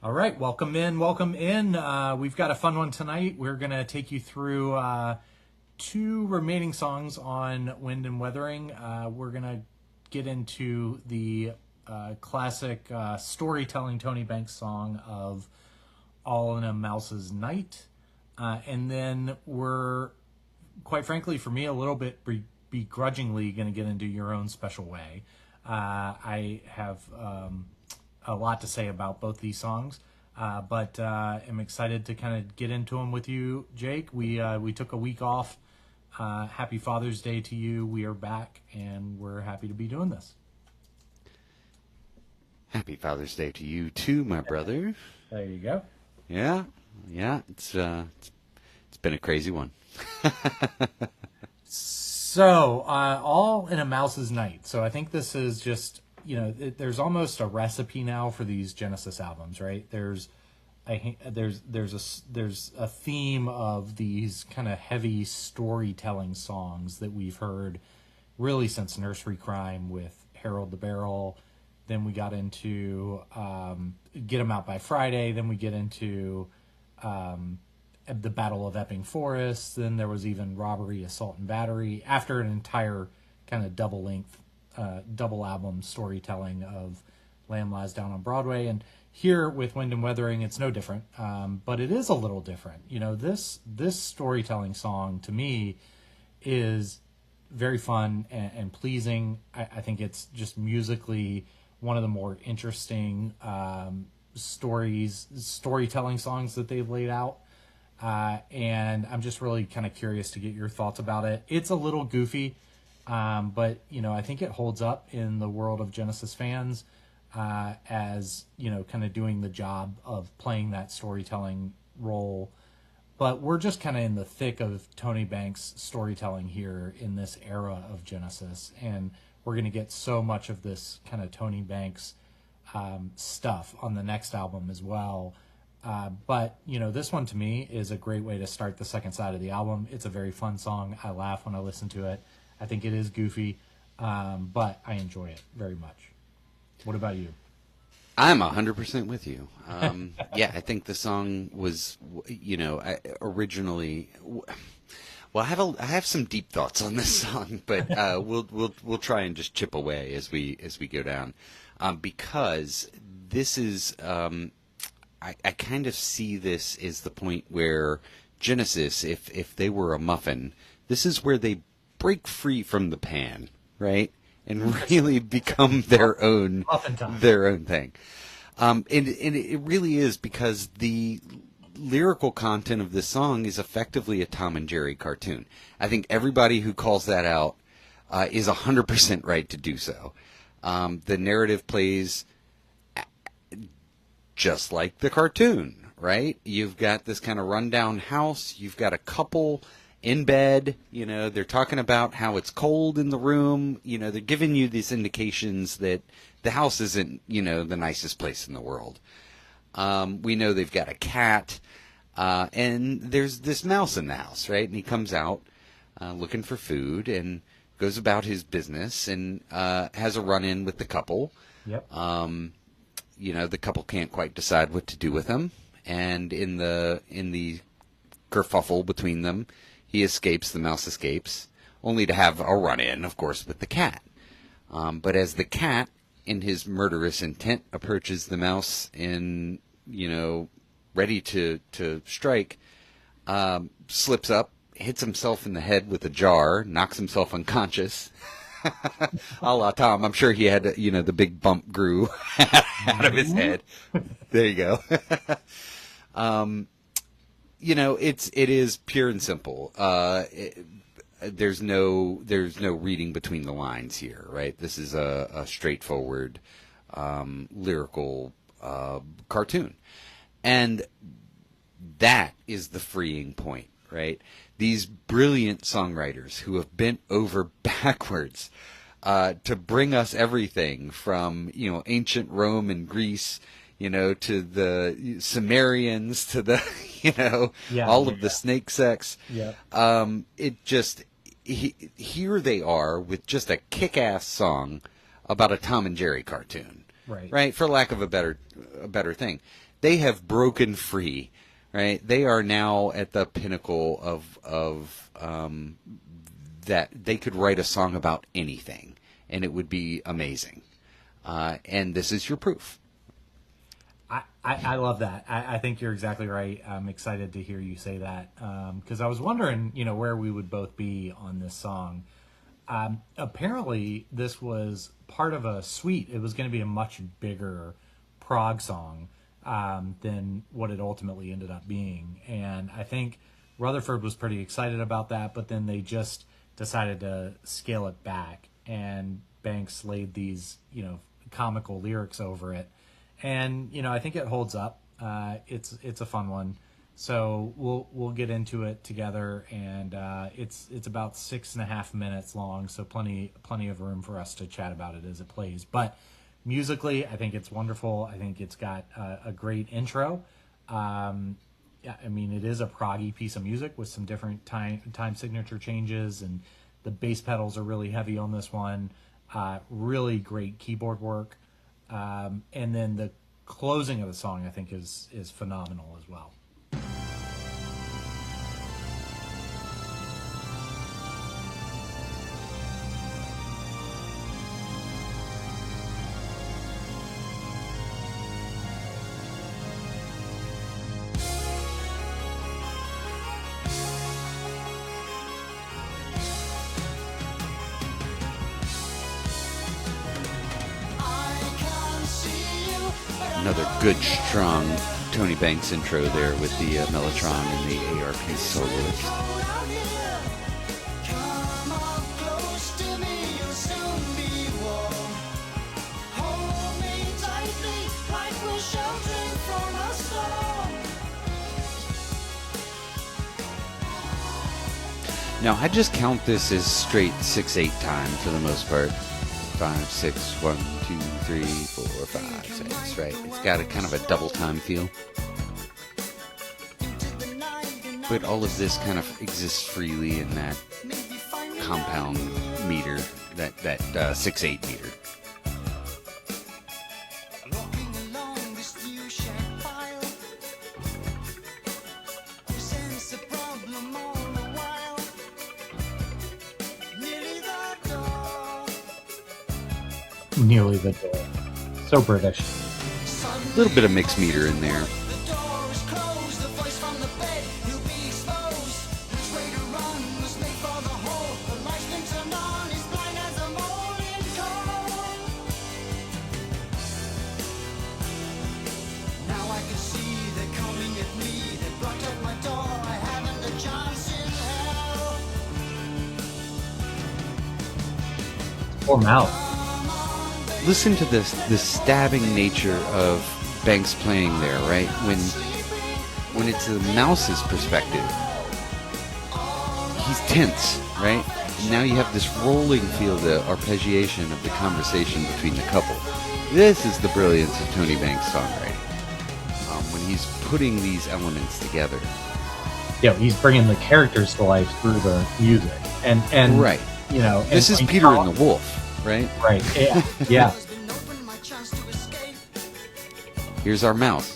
All right, welcome in, welcome in. We've got a fun one tonight. We're going to take you through two remaining songs on Wind and Wuthering. We're going to get into the classic storytelling Tony Banks song of All in a Mouse's Night. And then we're, quite frankly, for me, a little bit begrudgingly going to get into Your Own Special Way. I have a lot to say about both these songs, but am excited to kind of get into them with you, Jake. We took a week off. Happy Father's Day to you. We are back, and we're happy to be doing this. Happy Father's Day to you too, my brother. There you go. Yeah. It's been a crazy one. So, All in a Mouse's Night. So I think this is just, there's almost a recipe now for these Genesis albums, right? There's a theme of these kind of heavy storytelling songs that we've heard really since Nursery Crime with Harold the Barrel. Then we got into Get 'Em Out by Friday. Then we get into the Battle of Epping Forest. Then there was even Robbery, Assault, and Battery, after an entire kind of double album storytelling of Lamb Lies Down on Broadway. And here with Wind and Wuthering, it's no different, but it is a little different. This storytelling song to me is very fun and pleasing. I think it's just musically one of the more interesting storytelling songs that they've laid out. And I'm just really kind of curious to get your thoughts about it. It's a little goofy, but I think it holds up in the world of Genesis fans as kind of doing the job of playing that storytelling role. But we're just kind of in the thick of Tony Banks storytelling here in this era of Genesis, and we're going to get so much of this kind of Tony Banks stuff on the next album as well. But this one to me is a great way to start the second side of the album. It's a very fun song. I laugh when I listen to it. I think it is goofy, but I enjoy it very much. What about you? I'm 100% with you. Yeah, I think the song was, originally. Well, I have some deep thoughts on this song, but we'll try and just chip away as we go down, because this is. I kind of see this as the point where Genesis, if they were a muffin, this is where they break free from the pan, right, and really become their own thing. And it really is, because the lyrical content of this song is effectively a Tom and Jerry cartoon. I think everybody who calls that out is 100% right to do so. The narrative plays just like the cartoon, right? You've got this kind of rundown house. You've got a couple in bed. They're talking about how it's cold in the room. They're giving you these indications that the house isn't, the nicest place in the world. We know they've got a cat, and there's this mouse in the house, right? And he comes out looking for food and goes about his business and has a run-in with the couple. Yep. The couple can't quite decide what to do with him, and in the kerfuffle between them, the mouse escapes, only to have a run-in, of course, with the cat. But as the cat, in his murderous intent, approaches the mouse and, ready to strike, slips up, hits himself in the head with a jar, knocks himself unconscious. A la Tom. I'm sure he had, the big bump grew out of his head. There you go. It is pure and simple. There's no reading between the lines here, right? This is a straightforward, lyrical, cartoon. And that is the freeing point, right? These brilliant songwriters who have bent over backwards to bring us everything from, ancient Rome and Greece, to the Sumerians, to the, all of the snake sex. Yeah. Here they are with just a kick-ass song about a Tom and Jerry cartoon. Right. Right? For lack of a better thing. they have broken free, right? They are now at the pinnacle of that they could write a song about anything, and it would be amazing. And this is your proof. I love that. I think you're exactly right. I'm excited to hear you say that because I was wondering, where we would both be on this song. Apparently, this was part of a suite. It was going to be a much bigger prog song than what it ultimately ended up being. And I think Rutherford was pretty excited about that, but then they just decided to scale it back. And Banks laid these, comical lyrics over it. And, I think it holds up. It's a fun one. So we'll get into it together, and it's about 6.5 minutes long, so plenty of room for us to chat about it as it plays. But musically, I think it's wonderful. I think it's got a great intro. Yeah, I mean, it is a proggy piece of music with some different time signature changes, and the bass pedals are really heavy on this one. Really great keyboard work, and then the closing of the song, I think, is phenomenal as well. Another good, strong Tony Banks intro there with the mellotron and the ARP soloist. Now, I just count this as straight 6/8 time for the most part. 5, 6, 1, 2, 3, 4, 5, 6, right? It's got a kind of a double time feel. But all of this kind of exists freely in that compound meter, that 6/8 meter. Nearly the door. So British. A little bit of mixed meter in there. Or mouth. Listen to this, the stabbing nature of Banks playing there, right? When it's the mouse's perspective, he's tense, right? And now you have this rolling feel, the arpeggiation of the conversation between the couple. This is the brilliance of Tony Banks' songwriting. When he's putting these elements together. Yeah, he's bringing the characters to life through the music, and right. This is Peter and the Wolf. Right? Right. Yeah. Yeah. Here's our mouse.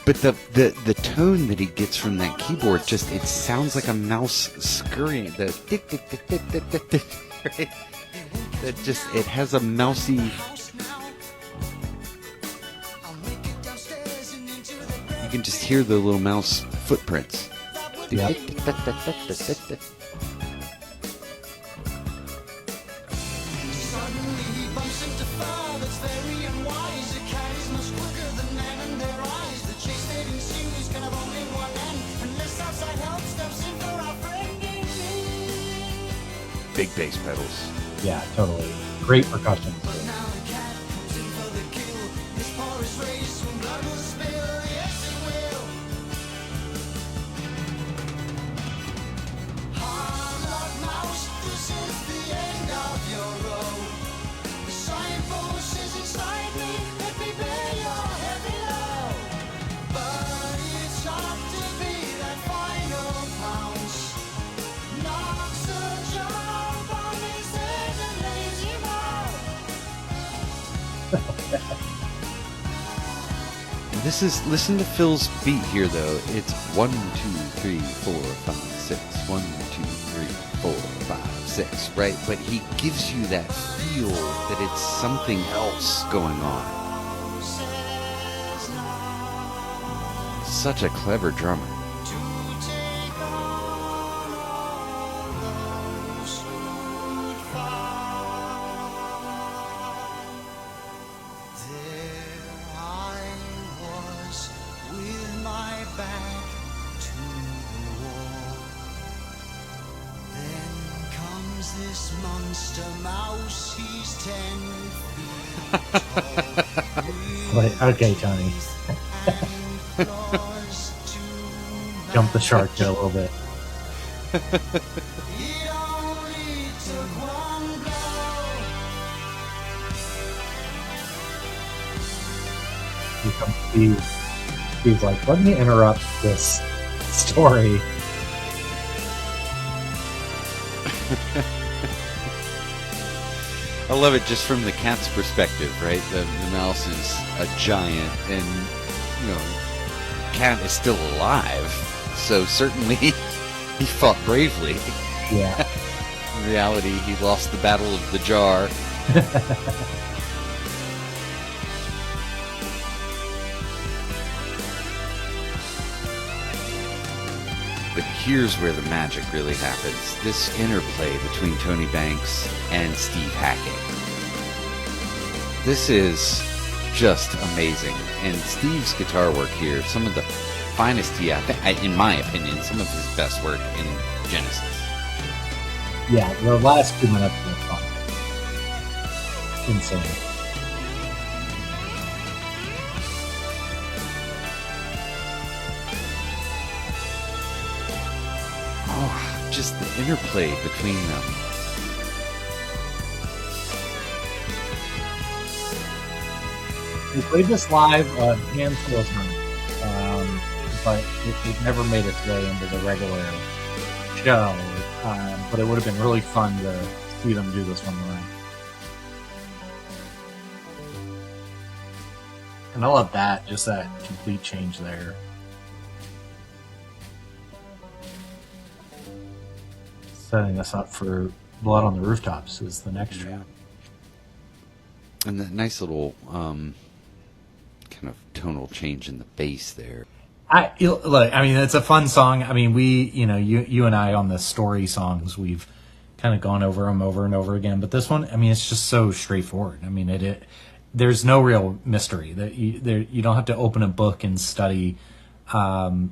But the tone that he gets from that keyboard, just it sounds like a mouse scurrying. The tick tick tick tick tick tick tick. Right? That just it has a mousy. You can just hear the little mouse footprints. Yeah. Big bass pedals. Yeah, totally. Great percussion. Listen to Phil's beat here, though. It's 1, 2, 3, 4, 5, 6. 1, 2, 3, 4, 5, 6. Right, but he gives you that feel that it's something else going on. Such a clever drummer. This monster mouse, he's 10 feet tall. Wait, okay, Tony. Jump the shark there a little bit. It only took one blow. Here comes Steve. Steve's like, let me interrupt this story. I love it just from the cat's perspective, right? The mouse is a giant, and cat is still alive, so certainly he fought bravely. Yeah. In reality, he lost the battle of the jar. But here's where the magic really happens. This interplay between Tony Banks and Steve Hackett. This is just amazing. And Steve's guitar work here, some of the finest, in my opinion, some of his best work in Genesis. Yeah, the last 2 minutes were fun. Insane. Oh, just the interplay between them. We played this live a handful of times, but it never made its way into the regular show. But it would have been really fun to see them do this one live. And I love that, just that complete change there. Setting us up for Blood on the Rooftops is the next track. And that nice little kind of tonal change in the bass there. I mean, it's a fun song. I mean, you and I on the story songs, we've kind of gone over them over and over again. But this one, I mean, it's just so straightforward. I mean, there's no real mystery. That you don't have to open a book and study, ancient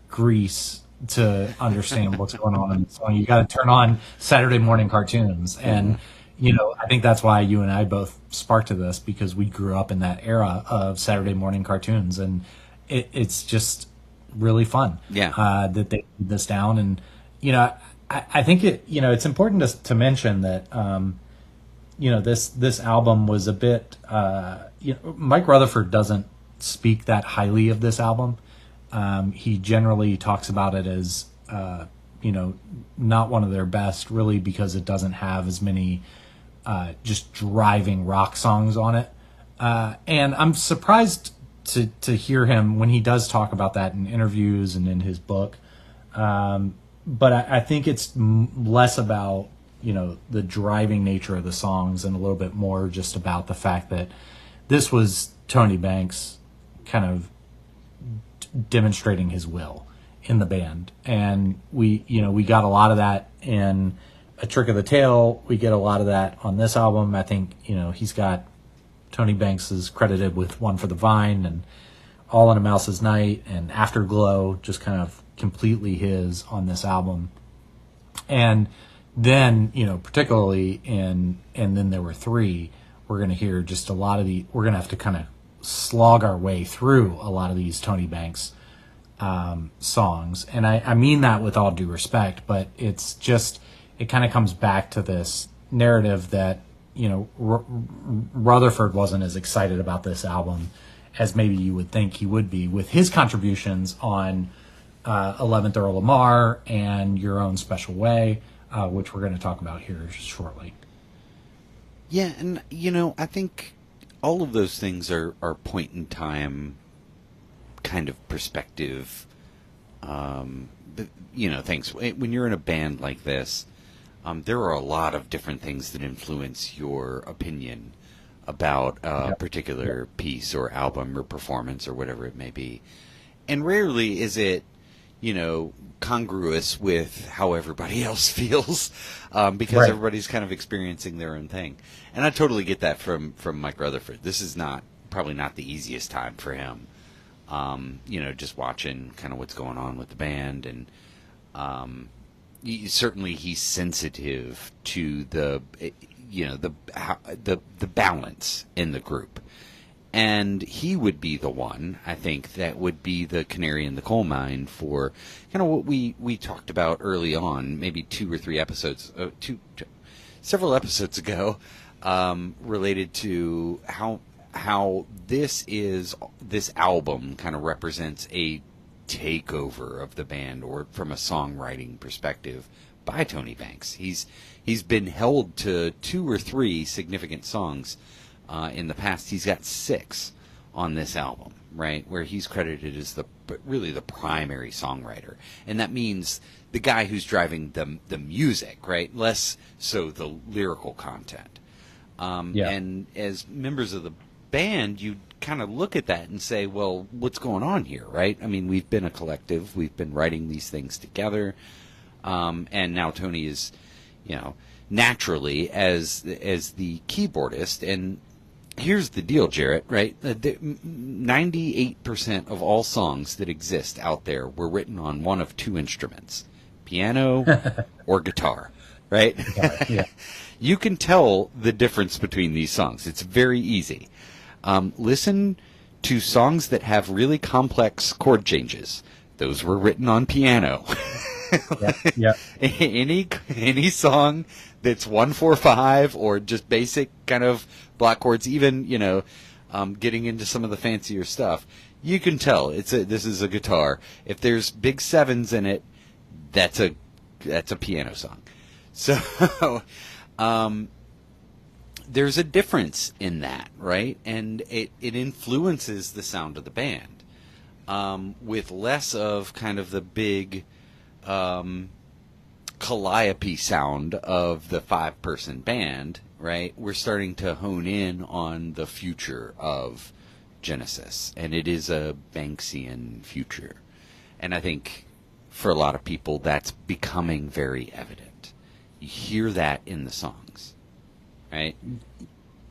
Greece to understand what's going on in the song. You got to turn on Saturday morning cartoons, and I think that's why you and I both sparked to this, because we grew up in that era of Saturday morning cartoons, and it's just really fun. Yeah, that they did this down, and I think it's important to mention that this album was a bit Mike Rutherford doesn't speak that highly of this album. He generally talks about it as, not one of their best, really, because it doesn't have as many just driving rock songs on it. And I'm surprised to hear him when he does talk about that in interviews and in his book. But I think it's less about, the driving nature of the songs and a little bit more just about the fact that this was Tony Banks kind of demonstrating his will in the band, and we got a lot of that in A Trick of the Tail. We get a lot of that on this album. I think he's got Tony Banks is credited with One for the Vine and All in a Mouse's Night and Afterglow, just kind of completely his on this album. And then particularly in And Then There Were Three, we're going to hear just a lot of we're going to have to kind of slog our way through a lot of these Tony Banks songs, and I mean that with all due respect, but it's just, it kind of comes back to this narrative that Rutherford wasn't as excited about this album as maybe you would think he would be, with his contributions on 11th Earl Lamar and Your Own Special Way, which we're going to talk about here shortly. Yeah, and I think all of those things are point in time kind of perspective, things. When you're in a band like this, there are a lot of different things that influence your opinion about a particular piece or album or performance or whatever it may be. And rarely is it, congruous with how everybody else feels, because everybody's kind of experiencing their own thing. And I totally get that from Mike Rutherford. This is probably not the easiest time for him. Just watching kind of what's going on with the band, and certainly he's sensitive to the balance in the group. And he would be the one, I think, that would be the canary in the coal mine for kind of what we talked about early on, maybe several episodes ago, related to how this album kind of represents a takeover of the band, or from a songwriting perspective, by Tony Banks. He's been held to 2 or 3 significant songs in the past. He's got 6 on this album, right, where he's credited as the primary songwriter, and that means the guy who's driving the music, right, less so the lyrical content. And as members of the band, you kind of look at that and say, well, what's going on here, right? I mean, we've been a collective, we've been writing these things together, and now Tony is, naturally as the keyboardist. And here's the deal, Jarrett, right? 98% of all songs that exist out there were written on one of 2 instruments, piano or guitar, right? Yeah. You can tell the difference between these songs. It's very easy. Listen to songs that have really complex chord changes. Those were written on piano. Any song that's 1-4-5 or just basic kind of block chords, even getting into some of the fancier stuff, you can tell this is a guitar. If there's big 7s in it, that's a piano song. So there's a difference in that, right? And it influences the sound of the band, with less of kind of the big calliope sound of the 5-person band, right? We're starting to hone in on the future of Genesis, and it is a Banksian future. And I think for a lot of people that's becoming very evident. You hear that in the songs, right?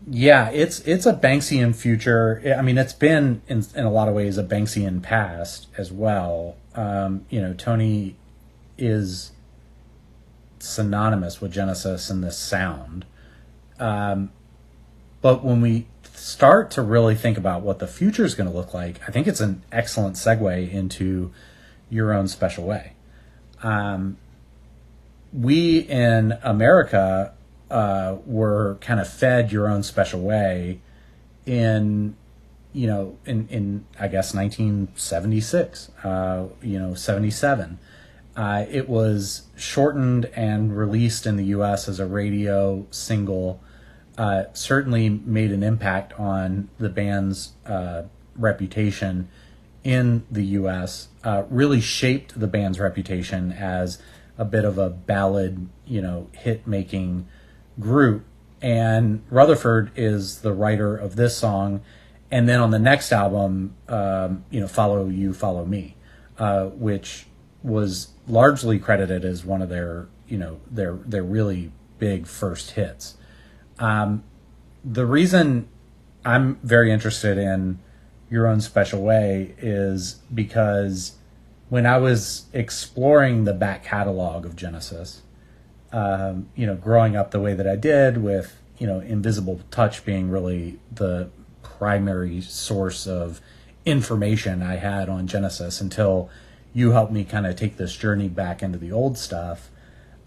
Yeah, it's a Banksian future. I mean, it's been in a lot of ways a Banksian past as well. Tony is synonymous with Genesis and this sound. But when we start to really think about what the future is going to look like, I think it's an excellent segue into Your Own Special Way. We in America were kind of fed Your Own Special Way in I guess 1976, 77. It was shortened and released in the U.S. as a radio single. Certainly made an impact on the band's reputation in the U.S. Really shaped the band's reputation as a bit of a ballad, hit-making group. And Rutherford is the writer of this song. And then on the next album, Follow You, Follow Me, which was largely credited as one of their really big first hits. The reason I'm very interested in Your Own Special Way is because when I was exploring the back catalog of Genesis, growing up the way that I did with, Invisible Touch being really the primary source of information I had on Genesis until you helped me kind of take this journey back into the old stuff.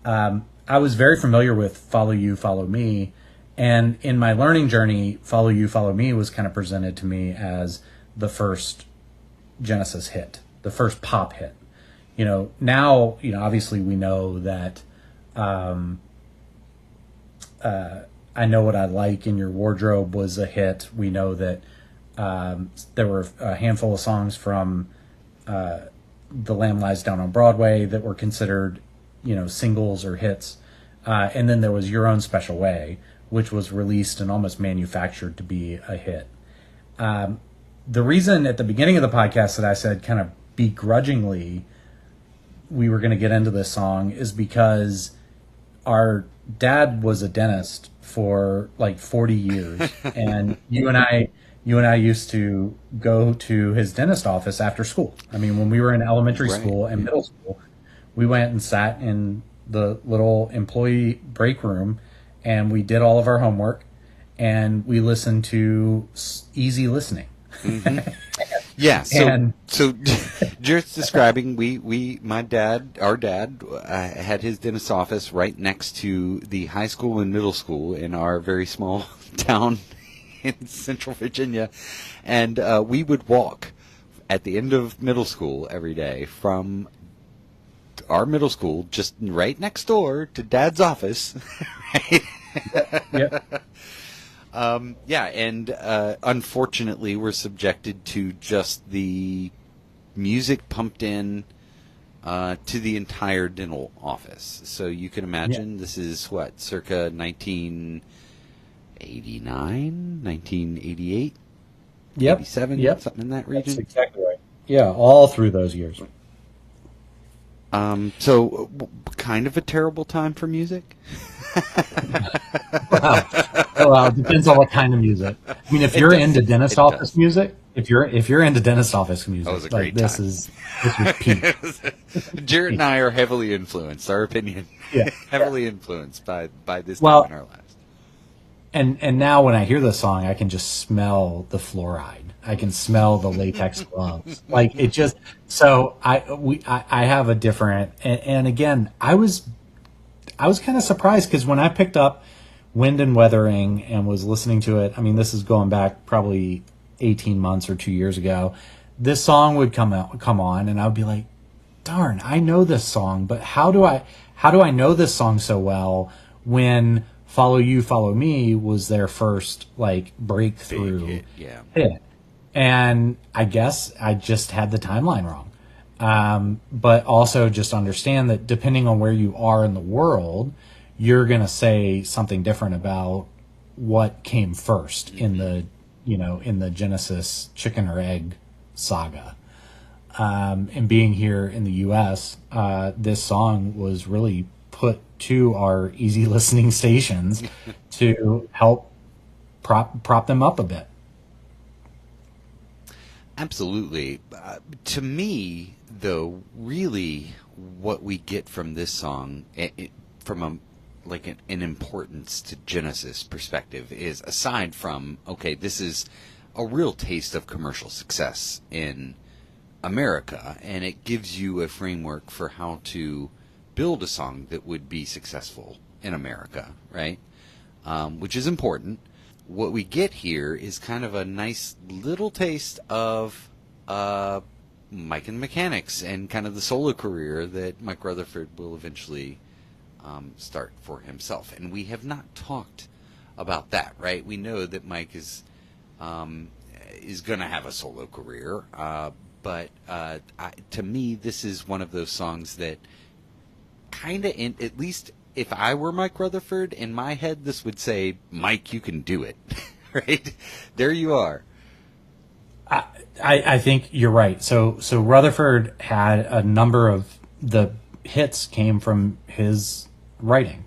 I was very familiar with Follow You, Follow Me. And in my learning journey, Follow You, Follow Me was kind of presented to me as the first Genesis hit, the first pop hit. Now, obviously we know that I Know What I Like in Your Wardrobe was a hit. We know that there were a handful of songs from The Lamb Lies Down on Broadway that were considered, singles or hits. And then there was Your Own Special Way, which was released and almost manufactured to be a hit. The reason at the beginning of the podcast that I said kind of begrudgingly we were going to get into this song is because our dad was a dentist for like 40 years, and you and I used to go to his dentist office after school. I mean, when we were in elementary school and middle school, we went and sat in the little employee break room, and we did all of our homework, and we listened to easy listening. Mm-hmm. Yeah. So Jarrett's describing, our dad had his dentist office right next to the high school and middle school in our very small town in Central Virginia. And we would walk at the end of middle school every day from our middle school just right next door to Dad's office. Right? Yep. And unfortunately, we're subjected to just the music pumped in to the entire dental office. So you can imagine this is circa 1989, 1988, 87, something in that region. That's exactly right. Yeah, all through those years. So kind of a terrible time for music. Wow. Well, it depends on what kind of music. I mean, if you're into dentist office music, if you're into dentist office music, was a great this time. was peak. Jarrett and I are heavily influenced. Our opinion, heavily influenced by this time in our lives. And now when I hear this song, I can just smell the fluoride. I can smell the latex gloves. Like it just. So I have a different. And again, I was kind of surprised because when I picked up Wind and Wuthering and was listening to it, I mean, this is going back probably 18 months or 2 years ago, this song would come on, and I would be like, darn, I know this song, but how do I know this song so well when Follow You, Follow Me was their first like breakthrough hit? And I guess I just had the timeline wrong. But also just understand that depending on where you are in the world, you're going to say something different about what came first in the Genesis chicken or egg saga. And being here in the U.S., this song was really put to our easy listening stations to help prop them up a bit. Absolutely. To me, though, really what we get from this song, from an importance to Genesis perspective, is aside from, okay, this is a real taste of commercial success in America, and it gives you a framework for how to build a song that would be successful in America, right? Which is important. What we get here is kind of a nice little taste of Mike and the Mechanics and kind of the solo career that Mike Rutherford will eventually start for himself. And we have not talked about that, right? We know that Mike is going to have a solo career, but to me, this is one of those songs that kind of, at least if I were Mike Rutherford, in my head, this would say, Mike, you can do it. Right? There you are. I think you're right. So Rutherford had a number of the hits came from his writing.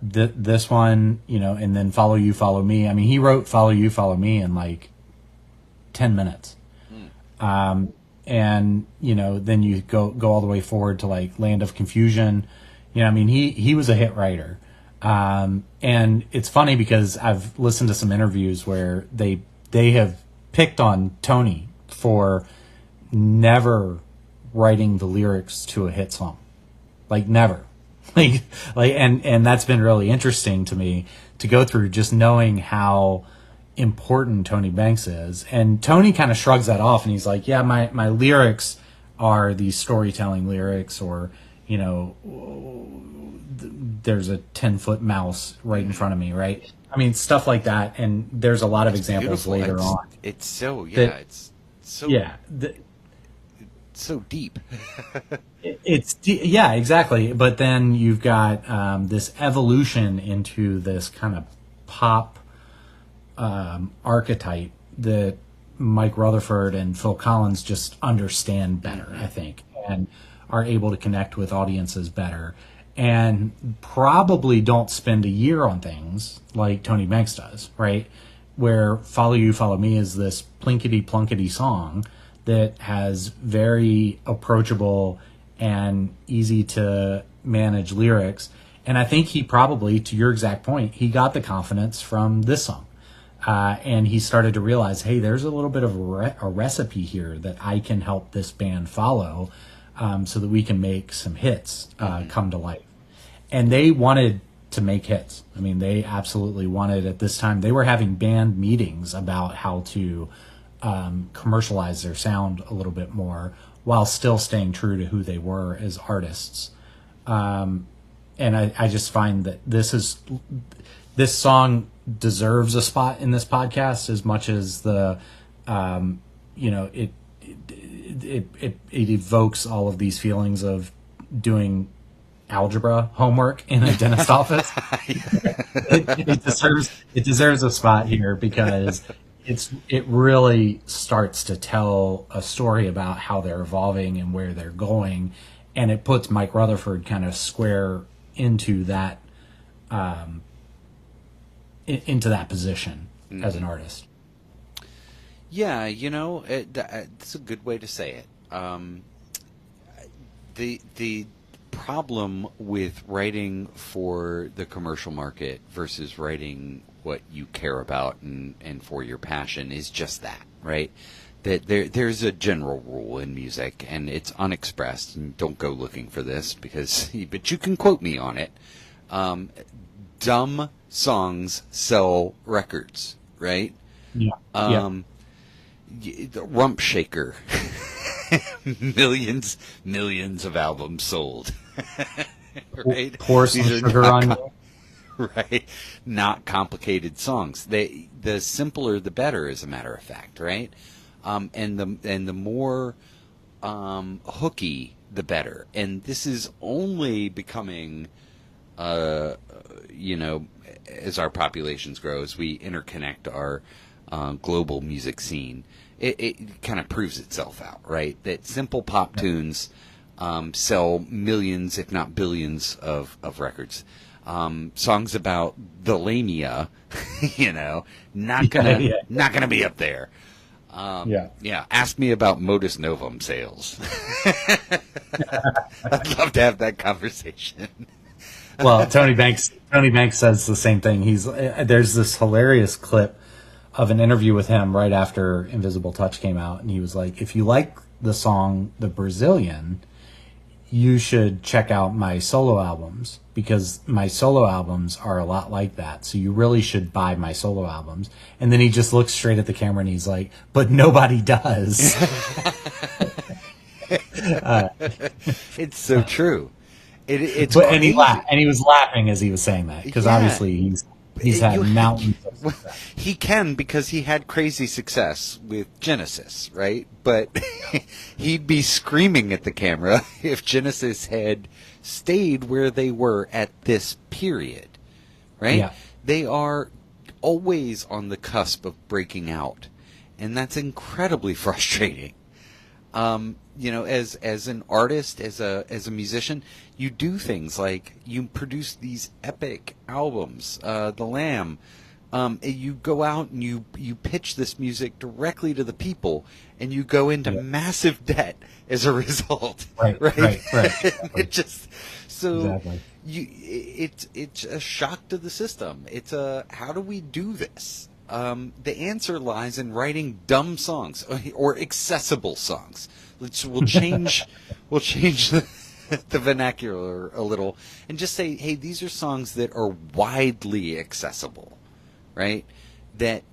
This one, and then Follow You, Follow Me. I mean, he wrote Follow You, Follow Me in like 10 minutes. And, then you go all the way forward to like Land of Confusion. I mean, he was a hit writer. And it's funny because I've listened to some interviews where they have picked on Tony for never writing the lyrics to a hit song. Like never. And that's been really interesting to me to go through, just knowing how important Tony Banks is. And Tony kind of shrugs that off and he's like, yeah, my lyrics are these storytelling lyrics, or you know, there's a 10-foot mouse right in front of me, right? I mean, stuff like that. And there's a lot of examples Beautiful. later on. It's so it's so Yeah. so deep. Yeah, exactly. But then you've got this evolution into this kind of pop archetype that Mike Rutherford and Phil Collins just understand better, I think, and are able to connect with audiences better, and probably don't spend a year on things like Tony Banks does, right? Where Follow You, Follow Me is this plinkety plunkety song that has very approachable and easy to manage lyrics. And I think he probably, to your exact point, he got the confidence from this song. And he started to realize, hey, there's a little bit of a recipe here that I can help this band follow, so that we can make some hits come to life. And they wanted to make hits. I mean, they absolutely wanted at this time. They were having band meetings about how to commercialize their sound a little bit more while still staying true to who they were as artists. And I just find that this song deserves a spot in this podcast as much as the it evokes all of these feelings of doing algebra homework in a dentist office. It deserves a spot here because it really starts to tell a story about how they're evolving and where they're going, and it puts Mike Rutherford kind of square into that position as an artist. Yeah, it's a good way to say it. The problem with writing for the commercial market versus writing what you care about and for your passion is just that, right? That there's a general rule in music, and it's unexpressed, and don't go looking for this but you can quote me on it. Dumb songs sell records, right? Yeah. The Rump Shaker. millions of albums sold. Right? Pour some sugar on you. Right. Not complicated songs. The simpler the better, as a matter of fact, right? And the more hooky the better. And this is only becoming as our populations grow, as we interconnect our global music scene, it kind of proves itself out, right? That simple pop tunes sell millions, if not billions, of records. Songs about the labia, not gonna be up there. Ask me about Modus Novum sales. I'd love to have that conversation. Well, Tony Banks says the same thing. There's this hilarious clip of an interview with him right after Invisible Touch came out, and he was like, if you like the song The Brazilian, you should check out my solo albums, because my solo albums are a lot like that, so you really should buy my solo albums. And then he just looks straight at the camera and he's like, but nobody does. It's so true. And he was laughing as he was saying that, because obviously he's had mountains of success. He can, because he had crazy success with Genesis, right? But he'd be screaming at the camera if Genesis had stayed where they were at this period, right? Yeah. They are always on the cusp of breaking out, and that's incredibly frustrating. As an artist, as a musician, you do things like you produce these epic albums, The Lamb. You go out and you pitch this music directly to the people, and you go into massive debt as a result. Right. It just Exactly. It's a shock to the system. It's how do we do this? The answer lies in writing dumb songs or accessible songs. We'll change the vernacular a little and just say, hey, these are songs that are widely accessible, right? That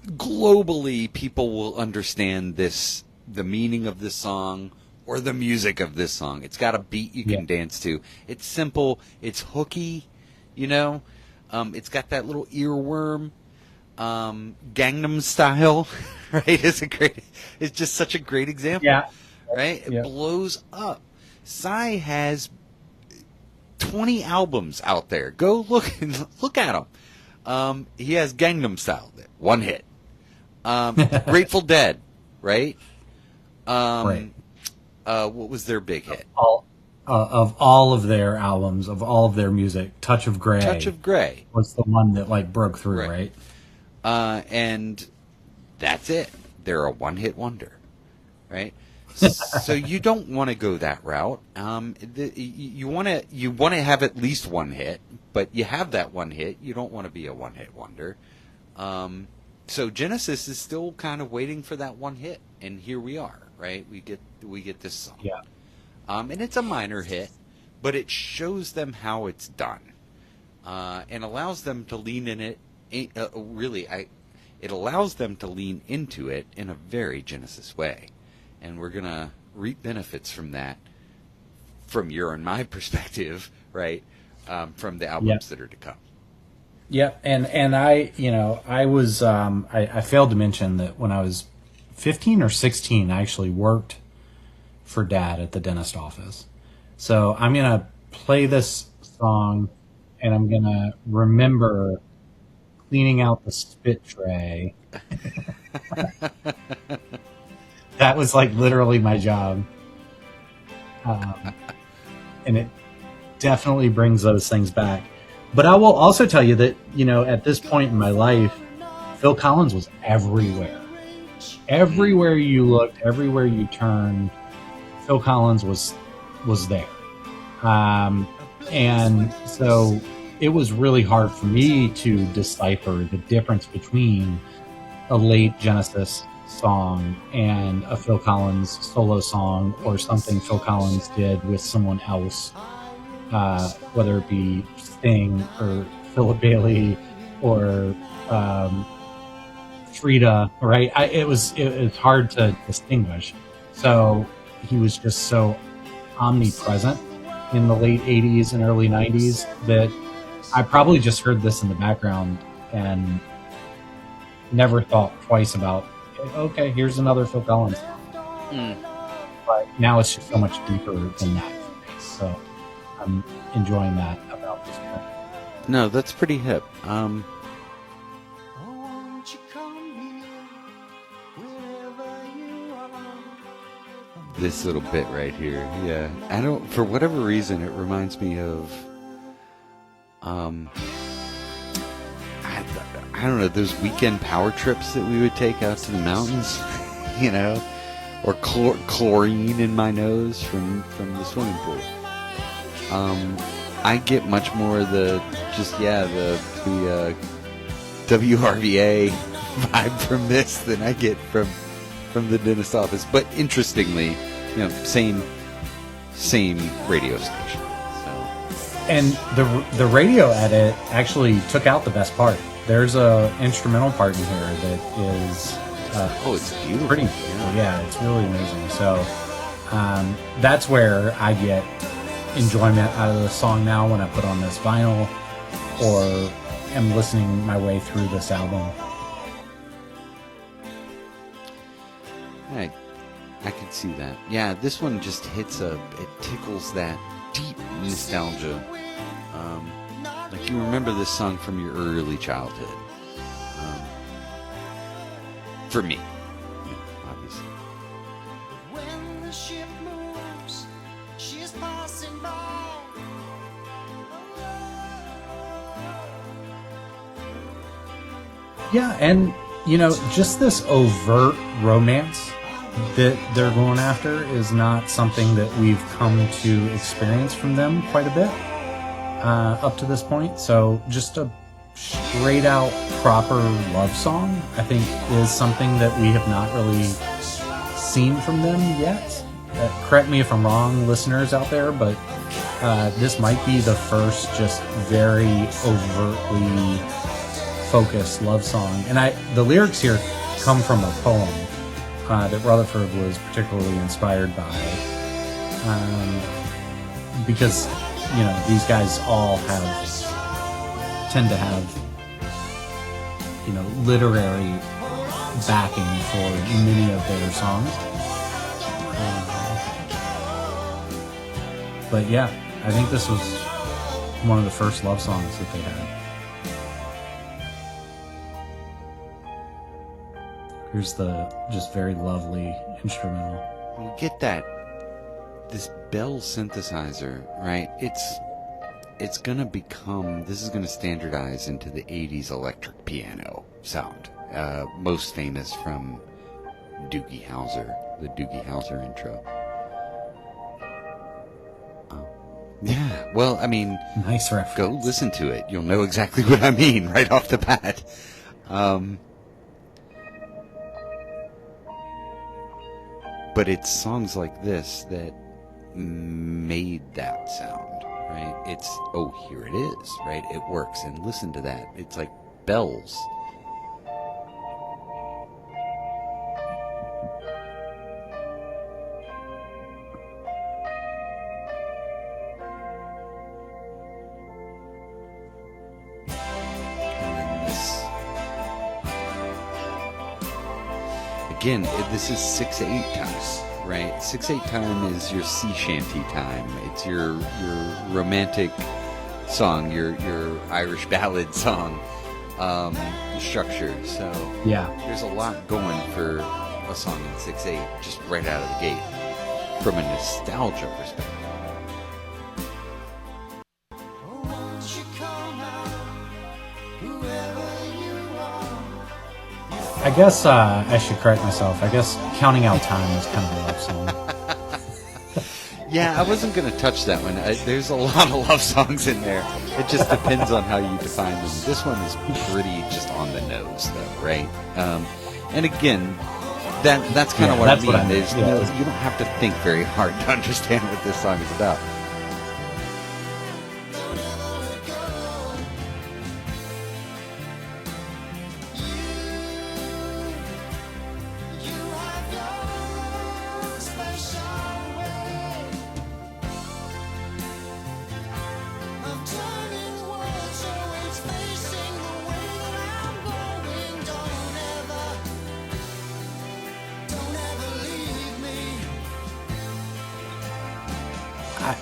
globally people will understand the meaning of this song, or the music of this song. It's got a beat you can dance to. It's simple. It's hooky, you know. It's got that little earworm, Gangnam Style, right? It's just such a great example, Yeah. right? It blows up. Psy has 20 albums out there. Go look at him. He has Gangnam Style, one hit. Grateful Dead, right? Right. What was their big hit? Of all of their albums, of all of their music, Touch of Grey. Touch of Grey was the one that like broke through, right? And that's it. They're a one-hit wonder, right? So you don't want to go that route. You want to have at least one hit, but you have that one hit. You don't want to be a one-hit wonder. So Genesis is still kind of waiting for that one hit, and here we are, right? We get this song, and it's a minor hit, but it shows them how it's done, and allows them to lean in it. It allows them to lean into it in a very Genesis way. And we're going to reap benefits from that, from your and my perspective, right? From the albums that are to come. Yep. And I failed to mention that when I was 15 or 16, I actually worked for Dad at the dentist office. So I'm going to play this song, and I'm going to remember cleaning out the spit tray. That was like literally my job. And it definitely brings those things back. But I will also tell you that, at this point in my life, Phil Collins was everywhere. Everywhere you looked, everywhere you turned, Phil Collins was there. And so it was really hard for me to decipher the difference between a late Genesis song and a Phil Collins solo song, or something Phil Collins did with someone else, whether it be Sting or Philip Bailey or Frida, right? It was hard to distinguish. So he was just so omnipresent in the late 80s and early 90s that I probably just heard this in the background and never thought twice about, okay, here's another Phil Collins song. But now it's just so much deeper than that for me. So I'm enjoying that about this one. No, that's pretty hip. Won't you come here, wherever you are? This little bit right here. Yeah. For whatever reason, it reminds me of, I don't know, those weekend power trips that we would take out to the mountains, or chlorine in my nose from the swimming pool. I get much more the WRVA vibe from this than I get from the dentist office. But interestingly, same radio station. So. And the radio edit actually took out the best part. There's a instrumental part in here that is it's beautiful. Pretty beautiful. Yeah, it's really amazing. So that's where I get enjoyment out of the song now when I put on this vinyl or am listening my way through this album. I can see that. Yeah, this one just it tickles that deep nostalgia. Like you remember this song from your early childhood. For me, obviously. When the ship moves, she's passing by. Yeah, and just this overt romance that they're going after is not something that we've come to experience from them quite a bit up to this point. So just a straight out proper love song, I think, is something that we have not really seen from them yet. Correct me if I'm wrong, listeners out there, but this might be the first just very overtly focused love song. And the lyrics here come from a poem that Rutherford was particularly inspired by. because these guys all tend to have literary backing for many of their songs. But yeah, I think this was one of the first love songs that they had. Here's the just very lovely instrumental. We get this bell synthesizer, right? It's gonna become, this is gonna standardize into the 80s electric piano sound. Most famous from Doogie Howser, the Doogie Howser intro. Yeah, well, I mean, nice reference. Go listen to it. You'll know exactly what I mean right off the bat. But it's songs like this that made that sound, right? It's, oh, here it is, right? It works. And listen to that. It's like bells. Again, this is 6/8 time, right? 6/8 time is your sea shanty time. It's your romantic song, your Irish ballad song structure. So yeah, there's a lot going for a song in 6/8 just right out of the gate from a nostalgia perspective. I guess I should correct myself. I guess Counting Out Time is kind of a love song. Yeah, I wasn't going to touch that one. There's a lot of love songs in there. It just depends on how you define them. This one is pretty just on the nose, though, right? And again, that's kind of what I mean. You don't have to think very hard to understand what this song is about.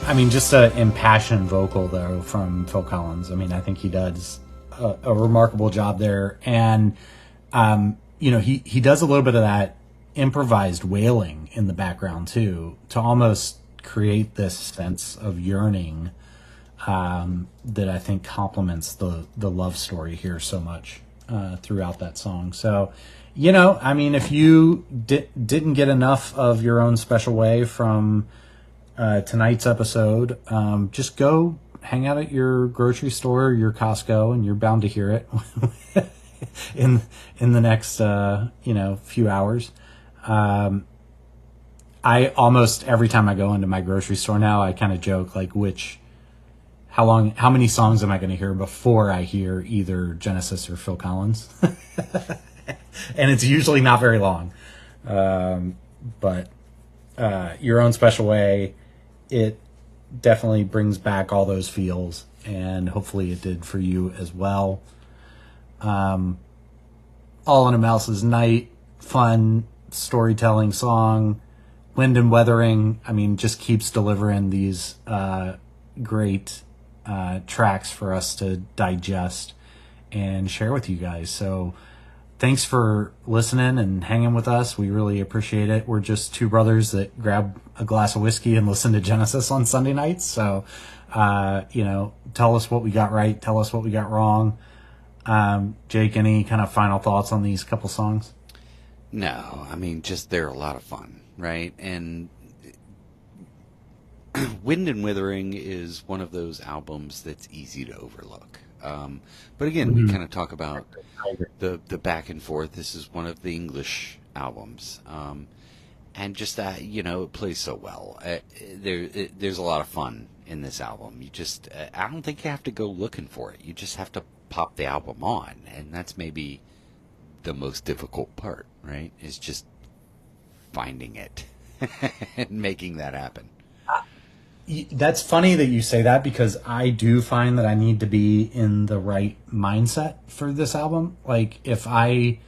I mean, just an impassioned vocal, though, from Phil Collins. I mean, I think he does a remarkable job there. And, he does a little bit of that improvised wailing in the background, too, to almost create this sense of yearning that I think complements the love story here so much throughout that song. So, I mean, if you didn't get enough of Your Own Special Way from tonight's episode, just go hang out at your grocery store, your Costco, and you're bound to hear it in the next few hours. I almost every time I go into my grocery store now, I kind of joke like, how many songs am I going to hear before I hear either Genesis or Phil Collins? And it's usually not very long. But Your Own Special Way, it definitely brings back all those feels, and hopefully it did for you as well. All in a Mouse's Night, fun storytelling song. Wind Wuthering, I mean, just keeps delivering these great tracks for us to digest and share with you guys. So thanks for listening and hanging with us. We really appreciate it. We're just two brothers that grab a glass of whiskey and listen to Genesis on Sunday nights. So, tell us what we got right. Tell us what we got wrong. Jake, any kind of final thoughts on these couple songs? No, I mean, just they're a lot of fun, right? And Wind and Withering is one of those albums that's easy to overlook. But again, we kind of talk about the back and forth. This is one of the English albums. And just that, it plays so well. There's a lot of fun in this album. You just, I don't think you have to go looking for it. You just have to pop the album on. And that's maybe the most difficult part, right? Is just finding it and making that happen. That's funny that you say that because I do find that I need to be in the right mindset for this album. Like if I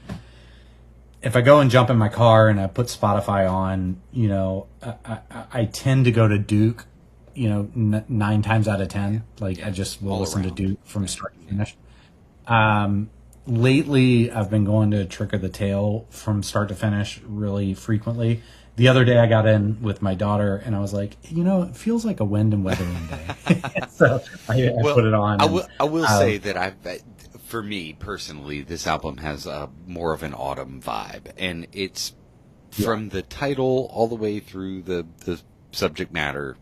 go and jump in my car and I put Spotify on, I tend to go to Duke, 9 times out of 10. Like I just will all listen to around. Duke from start to finish. Lately, I've been going to Trick of the Tail from start to finish really frequently. The other day, I got in with my daughter, and I was like, it feels like a Wind and Wuthering day. So I Well, put it on, and I will um, say that for me personally, this album has more of an autumn vibe, and it's yeah, from the title all the way through the subject matter.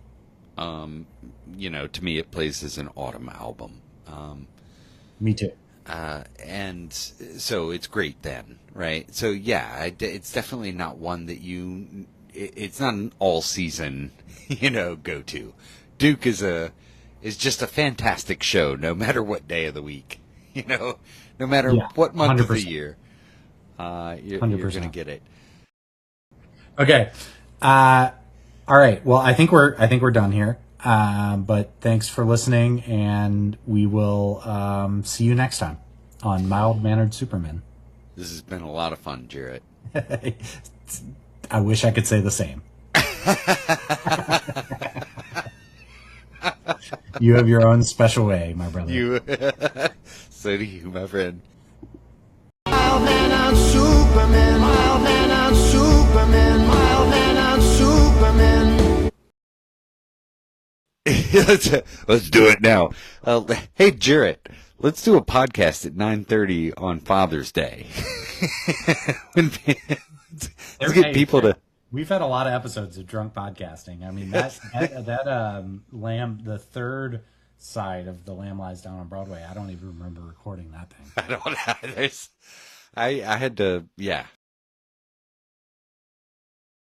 To me, it plays as an autumn album. me too. And so it's great then, right? So yeah, it's definitely not one that it's not an all season, go to. Duke is just a fantastic show, no matter what day of the week, no matter Yeah, what month of the 100%, year, you're gonna 100%. get it. Okay. Uh, all right. Well, I think we're done here. But thanks for listening, and we will see you next time on Mild Mannered Supermen. This has been a lot of fun, Jarrett. I wish I could say the same. You have your own special way, my brother. You, so do you, my friend. Mild Mannered Superman, Mild Mannered Superman, Mild Mannered Superman. Let's do it now. Hey, Jarrett, let's do a podcast at 9:30 on Father's Day. Let's get Hey, people to. we've had a lot of episodes of drunk podcasting. I mean that Lamb, the third side of the Lamb Lies Down on Broadway. I don't even remember recording that thing. I don't know. I had to. Yeah,